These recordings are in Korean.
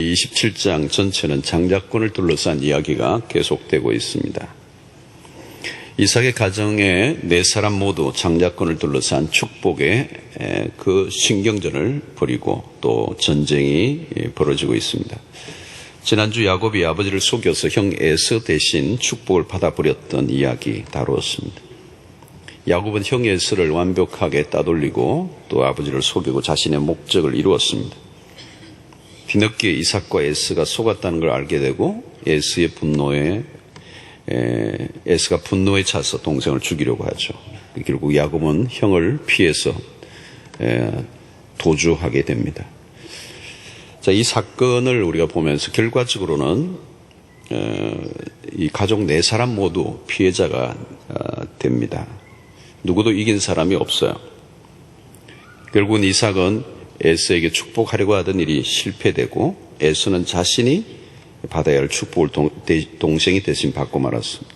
27장 전체는 장자권을 둘러싼 이야기가 계속되고 있습니다. 이삭의 가정의 네 사람 모두 장자권을 둘러싼 축복의 그 신경전을 벌이고 또 전쟁이 벌어지고 있습니다. 지난주 야곱이 아버지를 속여서 형 에서 대신 축복을 받아버렸던 이야기 다루었습니다. 야곱은 형 에서를 완벽하게 따돌리고 또 아버지를 속이고 자신의 목적을 이루었습니다. 뒤늦게 이삭과 에서가 속았다는 걸 알게 되고 에서가 분노에 차서 동생을 죽이려고 하죠. 결국 야곱은 형을 피해서 도주하게 됩니다. 자, 이 사건을 우리가 보면서 결과적으로는 이 가족 네 사람 모두 피해자가 됩니다. 누구도 이긴 사람이 없어요. 결국은 이삭은 에서에게 축복하려고 하던 일이 실패되고 에서는 자신이 받아야 할 축복을 동생이 대신 받고 말았습니다.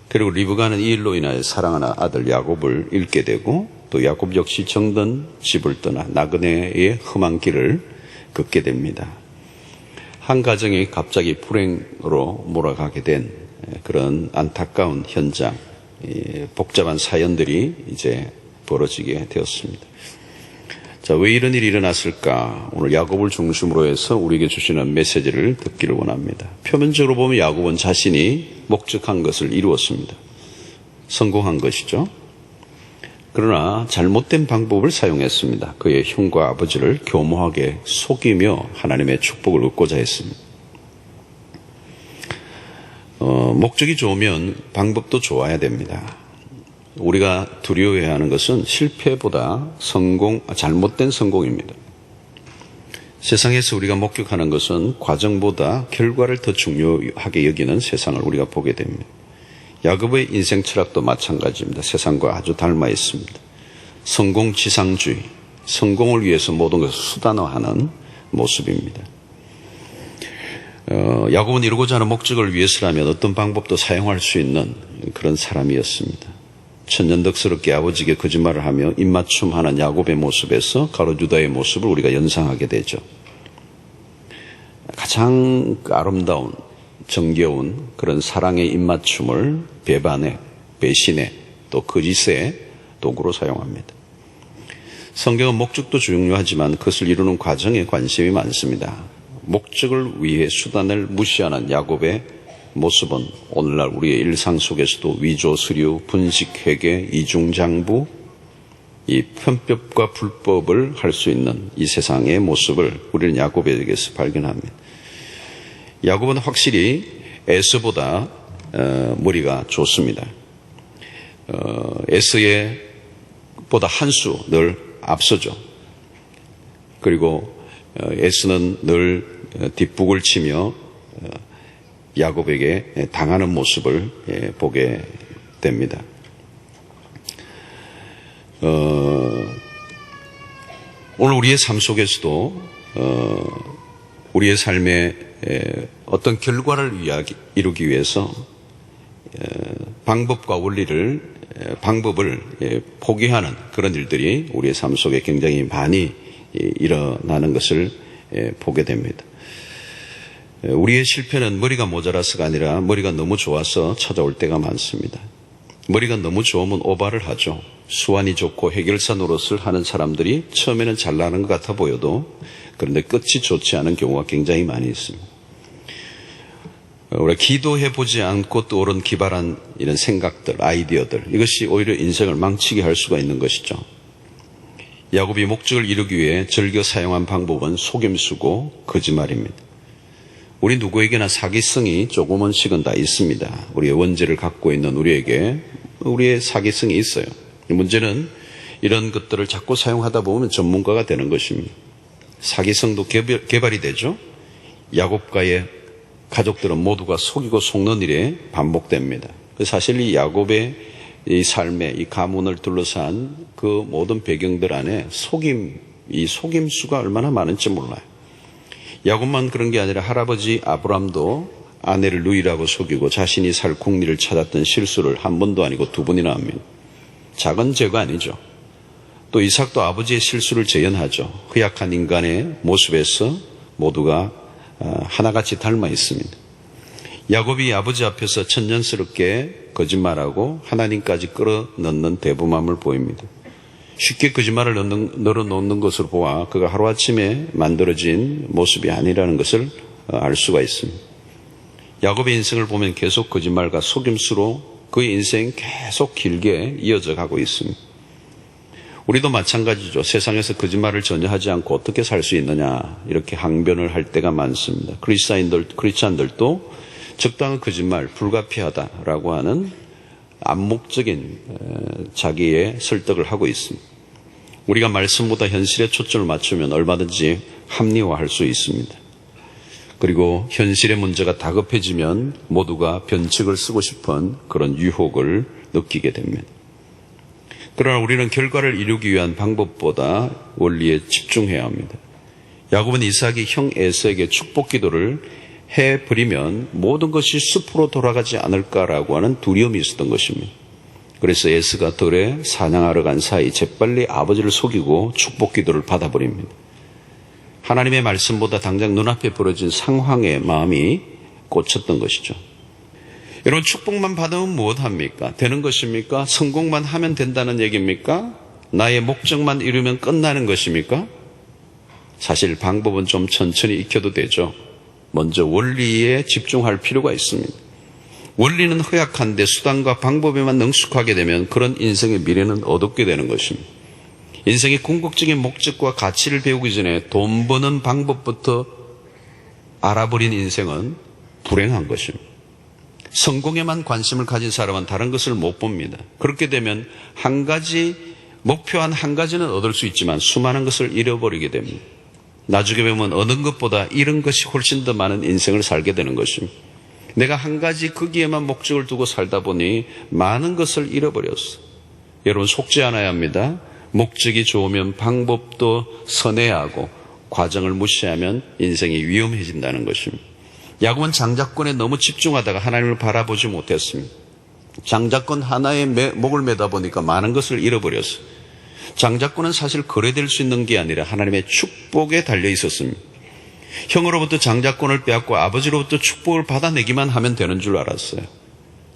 그리고 리브가는 이 일로 인하여 사랑하는 아들 야곱을 잃게 되고 또 야곱 역시 정든 집을 떠나 나그네의 험한 길을 걷게 됩니다. 한 가정이 갑자기 불행으로 몰아가게 된 그런 안타까운 현장, 복잡한 사연들이 이제 벌어지게 되었습니다. 자, 왜 이런 일이 일어났을까? 오늘 야곱을 중심으로 해서 우리에게 주시는 메시지를 듣기를 원합니다. 표면적으로 보면 야곱은 자신이 목적한 것을 이루었습니다. 성공한 것이죠. 그러나 잘못된 방법을 사용했습니다. 그의 형과 아버지를 교모하게 속이며 하나님의 축복을 얻고자 했습니다. 목적이 좋으면 방법도 좋아야 됩니다. 우리가 두려워해야 하는 것은 실패보다 잘못된 성공입니다. 세상에서 우리가 목격하는 것은 과정보다 결과를 더 중요하게 여기는 세상을 우리가 보게 됩니다. 야곱의 인생 철학도 마찬가지입니다. 세상과 아주 닮아 있습니다. 성공지상주의, 성공을 위해서 모든 것을 수단화하는 모습입니다. 야곱은 이루고자 하는 목적을 위해서라면 어떤 방법도 사용할 수 있는 그런 사람이었습니다. 천연덕스럽게 아버지에게 거짓말을 하며 입맞춤하는 야곱의 모습에서 가롯 유다의 모습을 우리가 연상하게 되죠. 가장 아름다운 정겨운 그런 사랑의 입맞춤을 배반에, 배신에, 또 거짓의 도구로 사용합니다. 성경은 목적도 중요하지만 그것을 이루는 과정에 관심이 많습니다. 목적을 위해 수단을 무시하는 야곱의 모습은 오늘날 우리의 일상 속에서도 위조, 서류, 분식, 회계, 이중장부, 이 편법과 불법을 할 수 있는 이 세상의 모습을 우리는 야곱에게서 발견합니다. 야곱은 확실히 에서보다 머리가 좋습니다. 에서의 보다 한 수 늘 앞서죠. 그리고 에서는 늘 뒷북을 치며 야곱에게 당하는 모습을 보게 됩니다. 오늘 우리의 삶 속에서도 우리의 삶의 어떤 결과를 이루기 위해서 방법을 포기하는 그런 일들이 우리의 삶 속에 굉장히 많이 일어나는 것을 보게 됩니다. 우리의 실패는 머리가 모자라서가 아니라 머리가 너무 좋아서 찾아올 때가 많습니다. 머리가 너무 좋으면 오바를 하죠. 수완이 좋고 해결사 노릇을 하는 사람들이 처음에는 잘 나는 것 같아 보여도 그런데 끝이 좋지 않은 경우가 굉장히 많이 있습니다. 우리가 기도해보지 않고 떠오른 기발한 이런 생각들, 아이디어들, 이것이 오히려 인생을 망치게 할 수가 있는 것이죠. 야곱이 목적을 이루기 위해 즐겨 사용한 방법은 속임수고 거짓말입니다. 우리 누구에게나 사기성이 조금씩은 다 있습니다. 우리의 원죄를 갖고 있는 우리에게 우리의 사기성이 있어요. 문제는 이런 것들을 자꾸 사용하다 보면 전문가가 되는 것입니다. 사기성도 개발이 되죠. 야곱과의 가족들은 모두가 속이고 속는 일에 반복됩니다. 사실 이 야곱의 이 삶의 이 가문을 둘러싼 그 모든 배경들 안에 이 속임수가 얼마나 많은지 몰라요. 야곱만 그런 게 아니라 할아버지 아브람도 아내를 누이라고 속이고 자신이 살 국리를 찾았던 실수를 한 번도 아니고 두 번이나 합니다. 작은 죄가 아니죠. 또 이삭도 아버지의 실수를 재현하죠. 허약한 인간의 모습에서 모두가 하나같이 닮아 있습니다. 야곱이 아버지 앞에서 천연스럽게 거짓말하고 하나님까지 끌어넣는 대범함을 보입니다. 쉽게 거짓말을 널어놓는 것으로 보아 그가 하루아침에 만들어진 모습이 아니라는 것을 알 수가 있습니다. 야곱의 인생을 보면 계속 거짓말과 속임수로 그의 인생 계속 길게 이어져 가고 있습니다. 우리도 마찬가지죠. 세상에서 거짓말을 전혀 하지 않고 어떻게 살 수 있느냐 이렇게 항변을 할 때가 많습니다. 크리스찬들도 적당한 거짓말 불가피하다라고 하는 암묵적인 자기의 설득을 하고 있습니다. 우리가 말씀보다 현실에 초점을 맞추면 얼마든지 합리화할 수 있습니다. 그리고 현실의 문제가 다급해지면 모두가 변칙을 쓰고 싶은 그런 유혹을 느끼게 됩니다. 그러나 우리는 결과를 이루기 위한 방법보다 원리에 집중해야 합니다. 야곱은 이삭이 형 에서에게 축복 기도를 해버리면 모든 것이 숲으로 돌아가지 않을까라고 하는 두려움이 있었던 것입니다. 그래서 에서가 들에 사냥하러 간 사이 재빨리 아버지를 속이고 축복 기도를 받아버립니다. 하나님의 말씀보다 당장 눈앞에 벌어진 상황에 마음이 꽂혔던 것이죠. 여러분, 축복만 받으면 무엇합니까? 되는 것입니까? 성공만 하면 된다는 얘기입니까? 나의 목적만 이루면 끝나는 것입니까? 사실 방법은 좀 천천히 익혀도 되죠. 먼저 원리에 집중할 필요가 있습니다. 원리는 허약한데 수단과 방법에만 능숙하게 되면 그런 인생의 미래는 어둡게 되는 것입니다. 인생의 궁극적인 목적과 가치를 배우기 전에 돈 버는 방법부터 알아버린 인생은 불행한 것입니다. 성공에만 관심을 가진 사람은 다른 것을 못 봅니다. 그렇게 되면 목표한 한 가지는 얻을 수 있지만 수많은 것을 잃어버리게 됩니다. 나중에 보면 얻은 것보다 잃은 것이 훨씬 더 많은 인생을 살게 되는 것입니다. 내가 한 가지 거기에만 목적을 두고 살다 보니 많은 것을 잃어버렸어. 여러분, 속지 않아야 합니다. 목적이 좋으면 방법도 선해야 하고 과정을 무시하면 인생이 위험해진다는 것입니다. 야곱은 장자권에 너무 집중하다가 하나님을 바라보지 못했습니다. 장자권 하나에 목을 매다 보니까 많은 것을 잃어버렸어요. 장자권은 사실 거래될 수 있는 게 아니라 하나님의 축복에 달려 있었습니다. 형으로부터 장자권을 빼앗고 아버지로부터 축복을 받아내기만 하면 되는 줄 알았어요.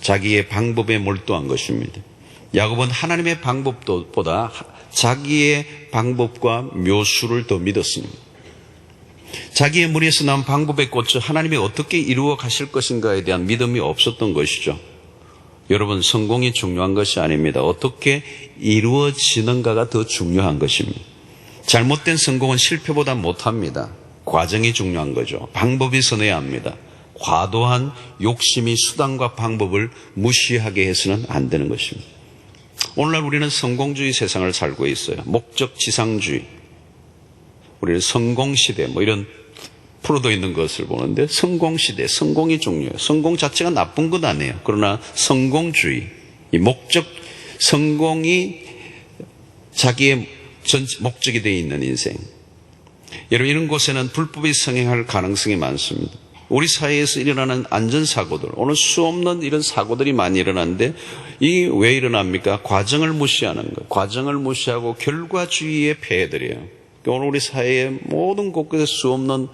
자기의 방법에 몰두한 것입니다. 야곱은 하나님의 방법보다 자기의 방법과 묘수를 더 믿었습니다. 자기의 머리에서 나온 방법에 꽂혀 하나님이 어떻게 이루어 가실 것인가에 대한 믿음이 없었던 것이죠. 여러분, 성공이 중요한 것이 아닙니다. 어떻게 이루어지는가가 더 중요한 것입니다. 잘못된 성공은 실패보다 못합니다. 과정이 중요한 거죠. 방법이 선해야 합니다. 과도한 욕심이 수단과 방법을 무시하게 해서는 안 되는 것입니다. 오늘날 우리는 성공주의 세상을 살고 있어요. 목적 지상주의. 우리는 성공시대 이런 프로도 있는 것을 보는데 성공시대, 성공이 중요해요. 성공 자체가 나쁜 건 아니에요. 그러나 성공주의, 이 목적, 성공이 자기의 목적이 되어 있는 인생. 여러분, 이런 곳에는 불법이 성행할 가능성이 많습니다. 우리 사회에서 일어나는 안전사고들, 오늘 수없는 이런 사고들이 많이 일어나는데 이게 왜 일어납니까? 과정을 무시하는 것. 과정을 무시하고 결과주의에 폐해들이에요. 오늘 우리 사회의 모든 곳곳에 수없는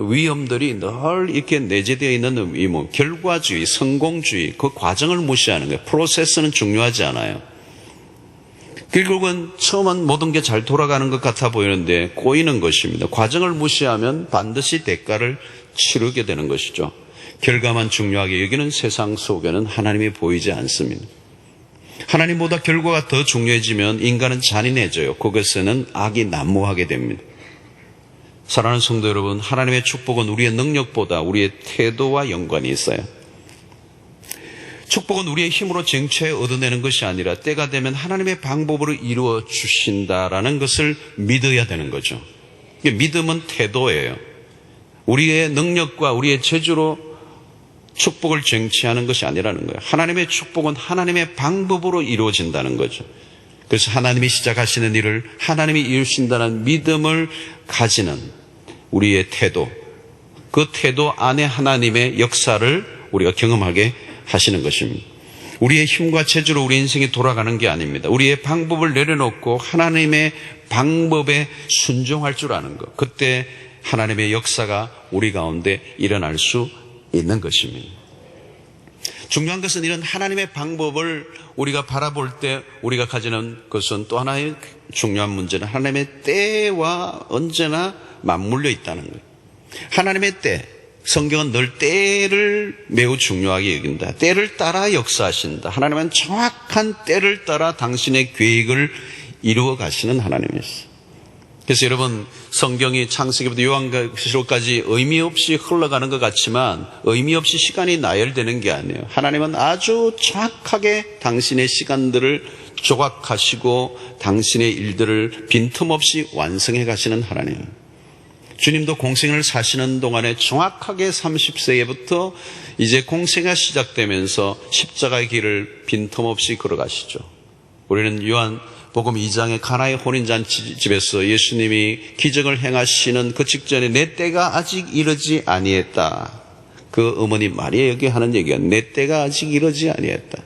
위험들이 늘 이렇게 내재되어 있는 결과주의, 성공주의, 그 과정을 무시하는 거예요. 프로세스는 중요하지 않아요. 결국은 처음은 모든 게 잘 돌아가는 것 같아 보이는데 꼬이는 것입니다. 과정을 무시하면 반드시 대가를 치르게 되는 것이죠. 결과만 중요하게 여기는 세상 속에는 하나님이 보이지 않습니다. 하나님보다 결과가 더 중요해지면 인간은 잔인해져요. 그것에는 악이 난무하게 됩니다. 사랑하는 성도 여러분, 하나님의 축복은 우리의 능력보다 우리의 태도와 연관이 있어요. 축복은 우리의 힘으로 쟁취해 얻어내는 것이 아니라 때가 되면 하나님의 방법으로 이루어 주신다라는 것을 믿어야 되는 거죠. 믿음은 태도예요. 우리의 능력과 우리의 재주로 축복을 쟁취하는 것이 아니라는 거예요. 하나님의 축복은 하나님의 방법으로 이루어진다는 거죠. 그래서 하나님이 시작하시는 일을 하나님이 이루신다는 믿음을 가지는 우리의 태도, 그 태도 안에 하나님의 역사를 우리가 경험하게 하시는 것입니다. 우리의 힘과 재주로 우리 인생이 돌아가는 게 아닙니다. 우리의 방법을 내려놓고 하나님의 방법에 순종할 줄 아는 것. 그때 하나님의 역사가 우리 가운데 일어날 수 있는 것입니다. 중요한 것은 이런 하나님의 방법을 우리가 바라볼 때 우리가 가지는 것은 또 하나의 중요한 문제는 하나님의 때와 언제나 맞물려 있다는 거예요. 하나님의 때, 성경은 늘 때를 매우 중요하게 여긴다. 때를 따라 역사하신다. 하나님은 정확한 때를 따라 당신의 계획을 이루어 가시는 하나님이었어요. 그래서 여러분, 성경이 창세기부터 요한계시록까지 의미 없이 흘러가는 것 같지만 의미 없이 시간이 나열되는 게 아니에요. 하나님은 아주 정확하게 당신의 시간들을 조각하시고 당신의 일들을 빈틈없이 완성해 가시는 하나님. 주님도 공생을 사시는 동안에 정확하게 30세부터 이제 공생가 시작되면서 십자가의 길을 빈틈없이 걸어가시죠. 우리는 요한복음 2장의 가나의 혼인잔치집에서 예수님이 기적을 행하시는 그 직전에 내 때가 아직 이르지 아니했다. 그 어머니 마리아에게 하는 얘기가 내 때가 아직 이르지 아니했다.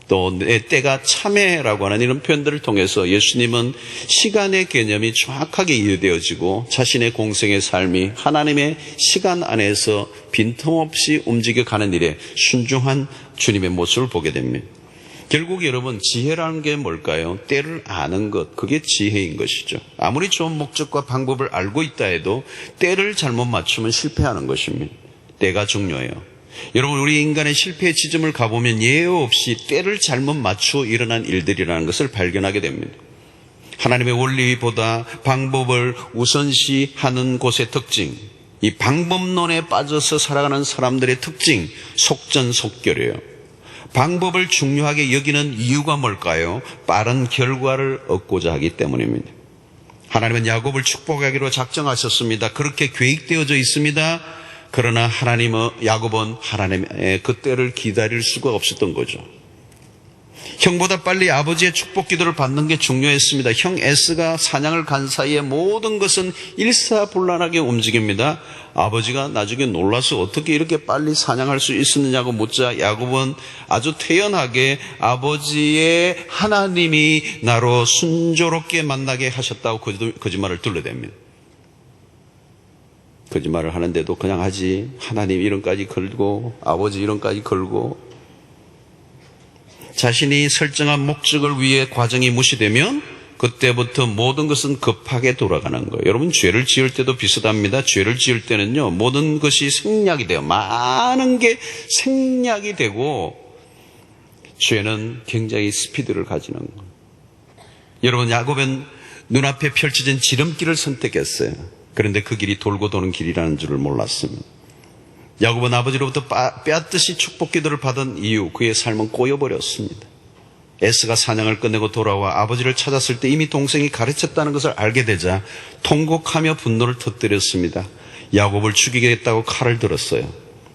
또 내 때가 참회라고 하는 이런 표현들을 통해서 예수님은 시간의 개념이 정확하게 이해되어지고 자신의 공생의 삶이 하나님의 시간 안에서 빈틈없이 움직여가는 일에 순종한 주님의 모습을 보게 됩니다. 결국 여러분, 지혜라는 게 뭘까요? 때를 아는 것, 그게 지혜인 것이죠. 아무리 좋은 목적과 방법을 알고 있다 해도 때를 잘못 맞추면 실패하는 것입니다. 때가 중요해요. 여러분, 우리 인간의 실패의 지점을 가보면 예외 없이 때를 잘못 맞추어 일어난 일들이라는 것을 발견하게 됩니다. 하나님의 원리보다 방법을 우선시하는 곳의 특징, 이 방법론에 빠져서 살아가는 사람들의 특징, 속전속결이에요. 방법을 중요하게 여기는 이유가 뭘까요? 빠른 결과를 얻고자 하기 때문입니다. 하나님은 야곱을 축복하기로 작정하셨습니다. 그렇게 계획되어져 있습니다. 그러나 야곱은 하나님의 그 때를 기다릴 수가 없었던 거죠. 형보다 빨리 아버지의 축복 기도를 받는 게 중요했습니다. 형 에스가 사냥을 간 사이에 모든 것은 일사불란하게 움직입니다. 아버지가 나중에 놀라서 어떻게 이렇게 빨리 사냥할 수 있었느냐고 묻자 야곱은 아주 태연하게 아버지의 하나님이 나로 순조롭게 만나게 하셨다고 거짓말을 둘러댑니다. 거짓말을 하는데도 그냥 하지. 하나님 이름까지 걸고 아버지 이름까지 걸고 자신이 설정한 목적을 위해 과정이 무시되면 그때부터 모든 것은 급하게 돌아가는 거예요. 여러분, 죄를 지을 때도 비슷합니다. 죄를 지을 때는요, 모든 것이 생략이 돼요. 많은 게 생략이 되고 죄는 굉장히 스피드를 가지는 거예요. 여러분, 야곱은 눈앞에 펼쳐진 지름길을 선택했어요. 그런데 그 길이 돌고 도는 길이라는 줄을 몰랐습니다. 야곱은 아버지로부터 빼앗듯이 축복 기도를 받은 이유, 그의 삶은 꼬여버렸습니다. 에스가 사냥을 끝내고 돌아와 아버지를 찾았을 때 이미 동생이 가르쳤다는 것을 알게 되자 통곡하며 분노를 터뜨렸습니다. 야곱을 죽이겠다고 칼을 들었어요.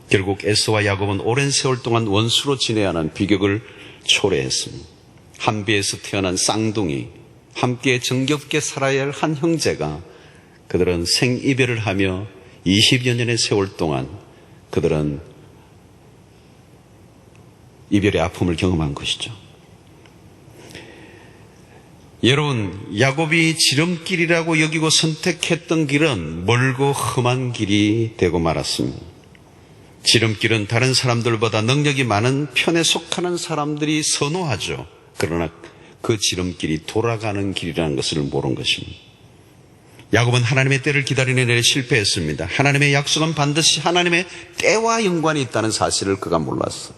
결국 에스와 야곱은 오랜 세월 동안 원수로 지내야 하는 비극을 초래했습니다. 한 배에서 태어난 쌍둥이, 함께 정겹게 살아야 할 한 형제가 그들은 생이별을 하며 20여 년의 세월 동안 그들은 이별의 아픔을 경험한 것이죠. 여러분, 야곱이 지름길이라고 여기고 선택했던 길은 멀고 험한 길이 되고 말았습니다. 지름길은 다른 사람들보다 능력이 많은 편에 속하는 사람들이 선호하죠. 그러나 그 지름길이 돌아가는 길이라는 것을 모른 것입니다. 야곱은 하나님의 때를 기다리는 일에 실패했습니다. 하나님의 약속은 반드시 하나님의 때와 연관이 있다는 사실을 그가 몰랐어요.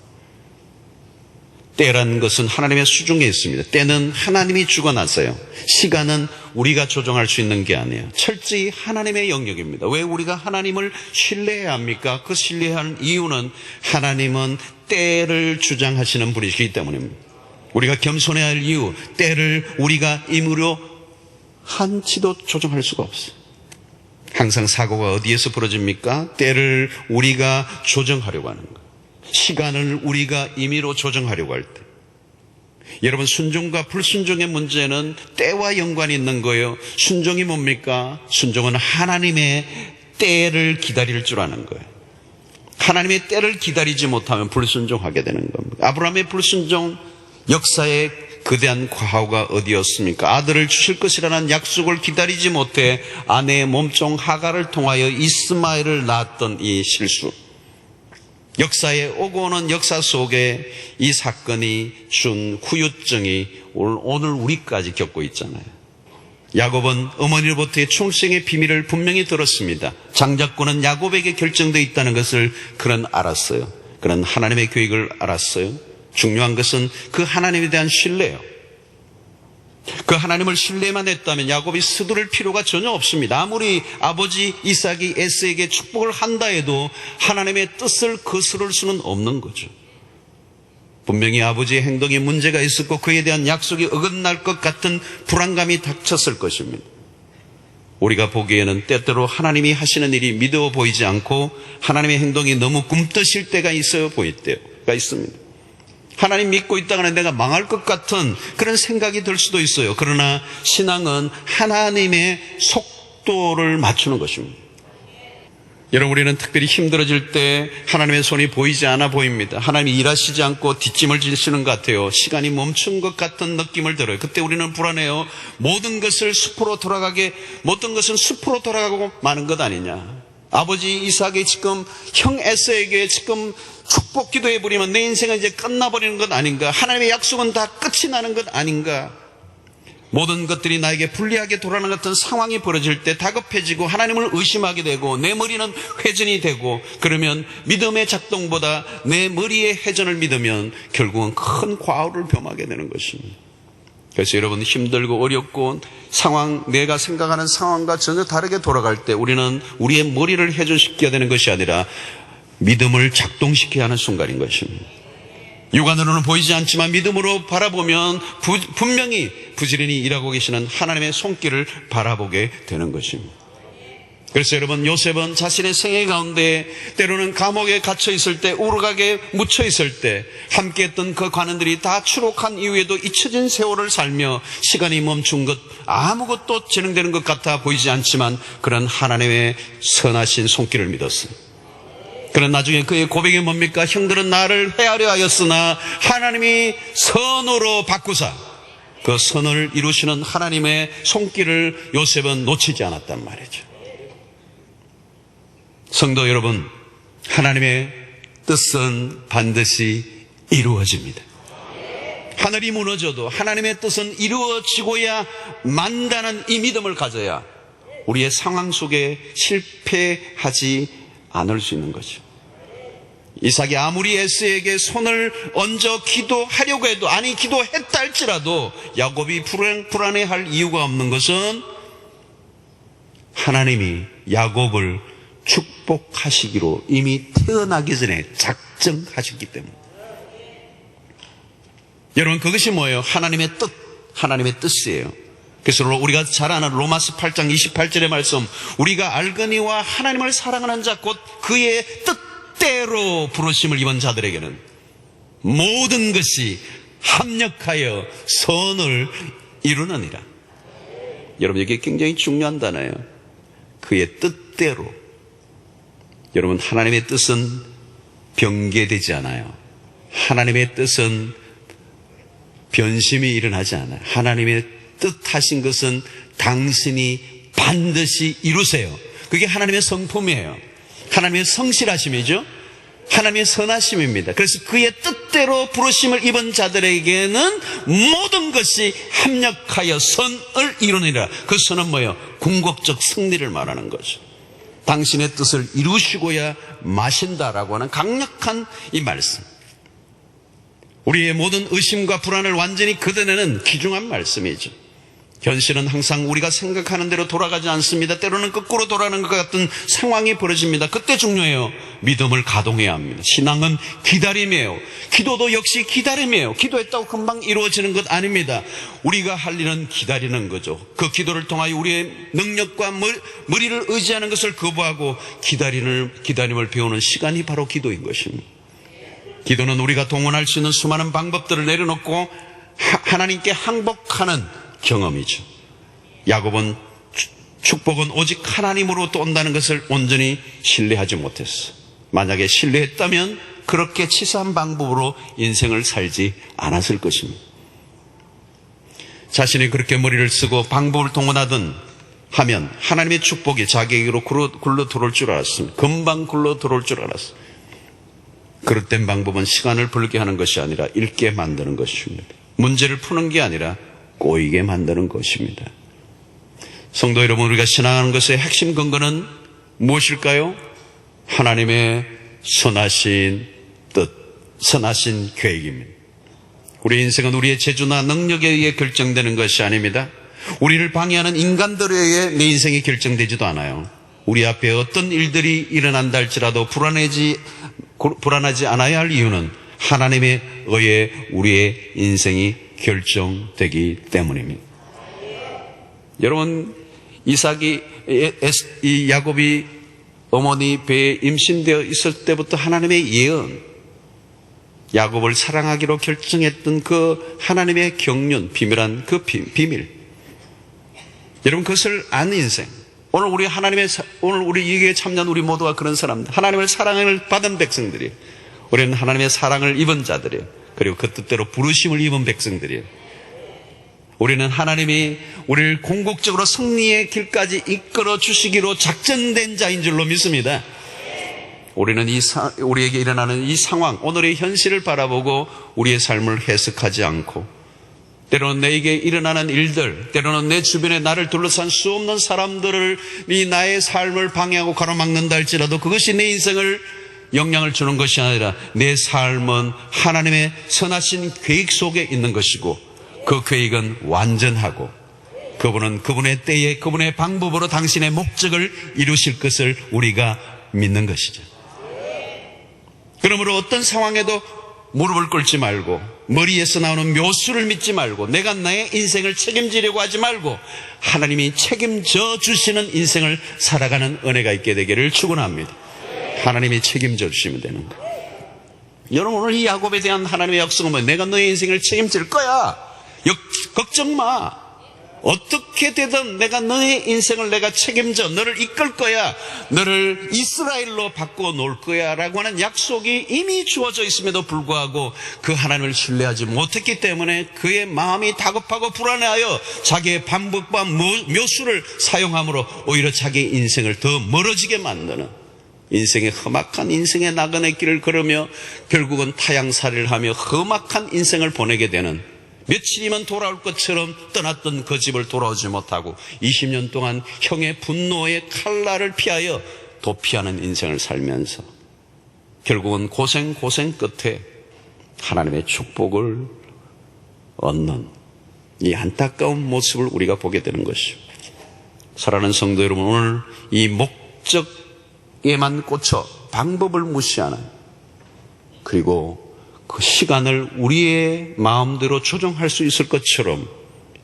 때라는 것은 하나님의 수중에 있습니다. 때는 하나님이 주관하세요. 시간은 우리가 조정할 수 있는 게 아니에요. 철저히 하나님의 영역입니다. 왜 우리가 하나님을 신뢰해야 합니까? 그 신뢰하는 이유는 하나님은 때를 주장하시는 분이시기 때문입니다. 우리가 겸손해야 할 이유, 때를 우리가 임의로 한치도 조정할 수가 없어요. 항상 사고가 어디에서 벌어집니까? 때를 우리가 조정하려고 하는 거예요. 시간을 우리가 임의로 조정하려고 할 때. 여러분, 순종과 불순종의 문제는 때와 연관이 있는 거예요. 순종이 뭡니까? 순종은 하나님의 때를 기다릴 줄 아는 거예요. 하나님의 때를 기다리지 못하면 불순종하게 되는 겁니다. 아브라함의 불순종, 역사의 거대한 과오가 어디였습니까? 아들을 주실 것이라는 약속을 기다리지 못해 아내의 몸종 하갈을 통하여 이스마엘을 낳았던 이 실수. 역사에 오고 오는 역사 속에 이 사건이 준 후유증이 오늘 우리까지 겪고 있잖아요. 야곱은 어머니로부터의 충성의 비밀을 분명히 들었습니다. 장자권은 야곱에게 결정되어 있다는 것을 그는 알았어요. 그는 하나님의 계획을 알았어요. 중요한 것은 그 하나님에 대한 신뢰예요. 그 하나님을 신뢰만 했다면 야곱이 서두를 필요가 전혀 없습니다. 아무리 아버지 이삭이 에서에게 축복을 한다 해도 하나님의 뜻을 거스를 수는 없는 거죠. 분명히 아버지의 행동에 문제가 있었고 그에 대한 약속이 어긋날 것 같은 불안감이 닥쳤을 것입니다. 우리가 보기에는 때때로 하나님이 하시는 일이 믿어 보이지 않고 하나님의 행동이 너무 꿈떠실 때가 있습니다. 하나님 믿고 있다가는 내가 망할 것 같은 그런 생각이 들 수도 있어요. 그러나 신앙은 하나님의 속도를 맞추는 것입니다. 여러분, 우리는 특별히 힘들어질 때 하나님의 손이 보이지 않아 보입니다. 하나님이 일하시지 않고 뒷짐을 지시는 것 같아요. 시간이 멈춘 것 같은 느낌을 들어요. 그때 우리는 불안해요. 모든 것은 숲으로 돌아가고 마는 것 아니냐. 아버지 이삭이 지금 형 에서에게 지금 축복 기도해버리면 내 인생은 이제 끝나버리는 것 아닌가. 하나님의 약속은 다 끝이 나는 것 아닌가. 모든 것들이 나에게 불리하게 돌아가는 같은 상황이 벌어질 때 다급해지고 하나님을 의심하게 되고 내 머리는 회전이 되고, 그러면 믿음의 작동보다 내 머리의 회전을 믿으면 결국은 큰 과오를 범하게 되는 것입니다. 그래서 여러분, 힘들고 어렵고 내가 생각하는 상황과 전혀 다르게 돌아갈 때 우리는 우리의 머리를 회전시켜야 되는 것이 아니라 믿음을 작동시켜야 하는 순간인 것입니다. 육안으로는 보이지 않지만 믿음으로 바라보면 분명히 부지런히 일하고 계시는 하나님의 손길을 바라보게 되는 것입니다. 그래서 여러분, 요셉은 자신의 생애 가운데 때로는 감옥에 갇혀 있을 때, 우울하게 묻혀 있을 때 함께했던 그 관원들이 다 추록한 이후에도 잊혀진 세월을 살며 시간이 멈춘 것, 아무것도 진행되는 것 같아 보이지 않지만 그런 하나님의 선하신 손길을 믿었어요. 그런 나중에 그의 고백이 뭡니까? 형들은 나를 해하려 하였으나 하나님이 선으로 바꾸사, 그 선을 이루시는 하나님의 손길을 요셉은 놓치지 않았단 말이죠. 성도 여러분, 하나님의 뜻은 반드시 이루어집니다. 하늘이 무너져도 하나님의 뜻은 이루어지고야 만다는 이 믿음을 가져야 우리의 상황 속에 실패하지 않을 수 있는 거죠. 이삭이 아무리 에서에게 손을 얹어 기도하려고 해도, 아니 기도했다 할지라도 야곱이 불안해할 이유가 없는 것은 하나님이 야곱을 축복하시기로 이미 태어나기 전에 작정하셨기 때문에. 여러분, 그것이 뭐예요? 하나님의 뜻, 하나님의 뜻이에요. 그래서 우리가 잘 아는 로마서 8장 28절의 말씀, 우리가 알거니와 하나님을 사랑하는 자 곧 그의 뜻대로 부르심을 입은 자들에게는 모든 것이 합력하여 선을 이루느니라. 여러분, 이게 굉장히 중요한 단어예요. 그의 뜻대로. 여러분, 하나님의 뜻은 변개되지 않아요. 하나님의 뜻은 변심이 일어나지 않아요. 하나님의 뜻하신 것은 당신이 반드시 이루세요. 그게 하나님의 성품이에요. 하나님의 성실하심이죠. 하나님의 선하심입니다. 그래서 그의 뜻대로 부르심을 입은 자들에게는 모든 것이 합력하여 선을 이루느니라. 그 선은 뭐예요? 궁극적 승리를 말하는 거죠. 당신의 뜻을 이루시고야 마신다라고 하는 강력한 이 말씀. 우리의 모든 의심과 불안을 완전히 걷어내는 귀중한 말씀이죠. 현실은 항상 우리가 생각하는 대로 돌아가지 않습니다. 때로는 거꾸로 돌아가는 것 같은 상황이 벌어집니다. 그때 중요해요. 믿음을 가동해야 합니다. 신앙은 기다림이에요. 기도도 역시 기다림이에요. 기도했다고 금방 이루어지는 것 아닙니다. 우리가 할 일은 기다리는 거죠. 그 기도를 통하여 우리의 능력과 머리를 의지하는 것을 거부하고 기다림을 배우는 시간이 바로 기도인 것입니다. 기도는 우리가 동원할 수 있는 수많은 방법들을 내려놓고 하나님께 항복하는 경험이죠. 야곱은 축복은 오직 하나님으로부터 온다는 것을 온전히 신뢰하지 못했어. 만약에 신뢰했다면 그렇게 치사한 방법으로 인생을 살지 않았을 것입니다. 자신이 그렇게 머리를 쓰고 방법을 동원하든 하면 하나님의 축복이 자기에게로 굴러 들어올 줄 알았습니다. 금방 굴러 들어올 줄 알았어요. 그릇된 방법은 시간을 벌게 하는 것이 아니라 읽게 만드는 것입니다. 문제를 푸는 게 아니라 꼬이게 만드는 것입니다. 성도 여러분, 우리가 신앙하는 것의 핵심 근거는 무엇일까요? 하나님의 선하신 뜻, 선하신 계획입니다. 우리의 인생은 우리의 재주나 능력에 의해 결정되는 것이 아닙니다. 우리를 방해하는 인간들에 의해 내 인생이 결정되지도 않아요. 우리 앞에 어떤 일들이 일어난다 할지라도 불안하지 않아야 할 이유는 하나님에 의해 우리의 인생이 결정되기 때문입니다. 여러분, 이 야곱이 어머니 배에 임신되어 있을 때부터 하나님의 예언, 야곱을 사랑하기로 결정했던 그 하나님의 경륜, 비밀한 그 비밀. 여러분, 그것을 아는 인생. 오늘 우리 이게 참여한 우리 모두가 그런 사람들. 하나님의 사랑을 받은 백성들이에요. 우리는 하나님의 사랑을 입은 자들이에요. 그리고 그 뜻대로 부르심을 입은 백성들이에요. 우리는 하나님이 우리를 궁극적으로 승리의 길까지 이끌어 주시기로 작정된 자인 줄로 믿습니다. 우리는 우리에게 일어나는 이 상황, 오늘의 현실을 바라보고 우리의 삶을 해석하지 않고, 때로는 내게 일어나는 일들, 때로는 내 주변에 나를 둘러싼 수 없는 사람들이 나의 삶을 방해하고 가로막는다 할지라도 그것이 내 인생을 영향을 주는 것이 아니라 내 삶은 하나님의 선하신 계획 속에 있는 것이고, 그 계획은 완전하고 그분은 그분의 때에 그분의 방법으로 당신의 목적을 이루실 것을 우리가 믿는 것이죠. 그러므로 어떤 상황에도 무릎을 꿇지 말고, 머리에서 나오는 묘수를 믿지 말고, 내가 나의 인생을 책임지려고 하지 말고 하나님이 책임져 주시는 인생을 살아가는 은혜가 있게 되기를 축원합니다. 하나님이 책임져 주시면 되는 거예요. 여러분, 오늘 이 야곱에 대한 하나님의 약속은 뭐예요? 내가 너의 인생을 책임질 거야. 걱정 마. 어떻게 되든 내가 너의 인생을 내가 책임져 너를 이끌 거야. 너를 이스라엘로 바꾸어 놓을 거야 라고 하는 약속이 이미 주어져 있음에도 불구하고 그 하나님을 신뢰하지 못했기 때문에 그의 마음이 다급하고 불안해하여 자기의 반복과 묘수를 사용함으로 오히려 자기의 인생을 더 멀어지게 만드는, 인생의 험악한 인생의 나그네 길을 걸으며 결국은 타향살이를 하며 험악한 인생을 보내게 되는, 며칠이면 돌아올 것처럼 떠났던 그 집을 돌아오지 못하고 20년 동안 형의 분노의 칼날을 피하여 도피하는 인생을 살면서 결국은 고생 끝에 하나님의 축복을 얻는 이 안타까운 모습을 우리가 보게 되는 것이죠. 사랑하는 성도 여러분, 오늘 이 목적에만 꽂혀 방법을 무시하는, 그리고 그 시간을 우리의 마음대로 조정할 수 있을 것처럼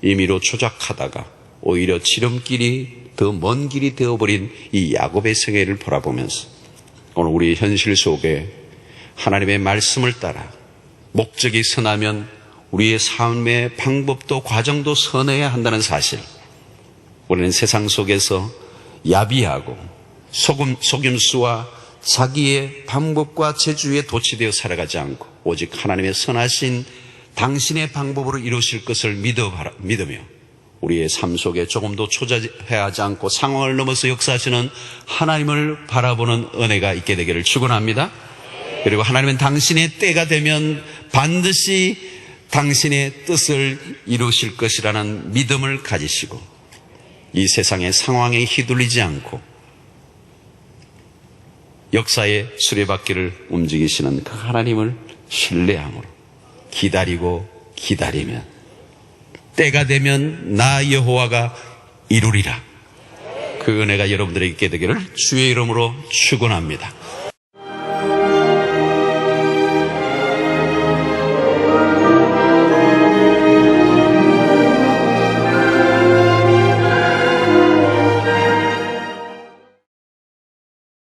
임의로 조작하다가 오히려 지름길이 더 먼 길이 되어버린 이 야곱의 생애를 바라보면서 오늘 우리 현실 속에 하나님의 말씀을 따라 목적이 선하면 우리의 삶의 방법도 과정도 선해야 한다는 사실, 우리는 세상 속에서 야비하고 속임수와 자기의 방법과 재주에 도취되어 살아가지 않고 오직 하나님의 선하신 당신의 방법으로 이루실 것을 믿으며 우리의 삶 속에 조금도 초조해하지 않고 상황을 넘어서 역사하시는 하나님을 바라보는 은혜가 있게 되기를 축원합니다. 그리고 하나님은 당신의 때가 되면 반드시 당신의 뜻을 이루실 것이라는 믿음을 가지시고 이 세상의 상황에 휘둘리지 않고 역사의 수레바퀴를 움직이시는 그 하나님을 신뢰함으로 기다리면 때가 되면 나 여호와가 이루리라. 그 은혜가 여러분들에게 있게 되기를 주의 이름으로 축원합니다.